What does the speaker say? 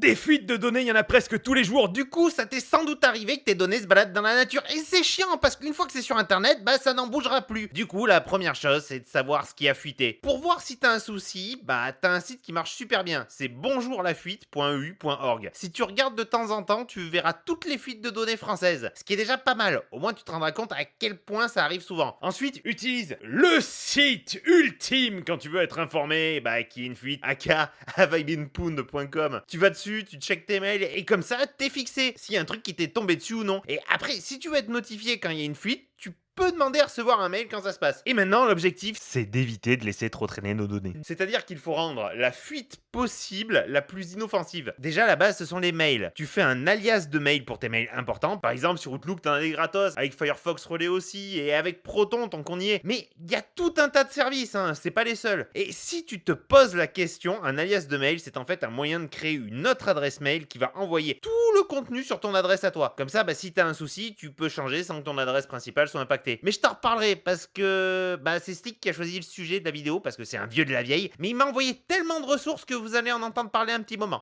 Des fuites de données, il y en a presque tous les jours. Du coup, ça t'est sans doute arrivé que tes données se baladent dans la nature. Et c'est chiant parce qu'une fois que c'est sur internet, bah ça n'en bougera plus. Du coup, la première chose, c'est de savoir ce qui a fuité. Pour voir si t'as un souci, bah t'as un site qui marche super bien. C'est bonjourlafuite.eu.org. Si tu regardes de temps en temps, tu verras toutes les fuites de données françaises. Ce qui est déjà pas mal. Au moins, tu te rendras compte à quel point ça arrive souvent. Ensuite, utilise le site ultime quand tu veux être informé qu'il y a une fuite, aka avaibinpound.com. Tu vas dessus, tu checkes tes mails et comme ça, t'es fixé s'il y a un truc qui t'est tombé dessus ou non. Et après, si tu veux être notifié quand il y a une fuite, tu peux demander à recevoir un mail quand ça se passe. Et maintenant, l'objectif, c'est d'éviter de laisser trop traîner nos données. C'est-à-dire qu'il faut rendre la fuite possible la plus inoffensive. Déjà, à la base, ce sont les mails. Tu fais un alias de mail pour tes mails importants. Par exemple, sur Outlook, t'en as des gratos. Avec Firefox Relay aussi. Et avec Proton, tant qu'on y est. Mais il y a tout un tas de services, hein. C'est pas les seuls. Et si tu te poses la question, un alias de mail, c'est en fait un moyen de créer une autre adresse mail qui va envoyer tout le contenu sur ton adresse à toi. Comme ça, si t'as un souci, tu peux changer sans que ton adresse principale soit impactée. Mais je t'en reparlerai parce que c'est Stick qui a choisi le sujet de la vidéo parce que c'est un vieux de la vieille. Mais il m'a envoyé tellement de ressources que vous allez en entendre parler un petit moment.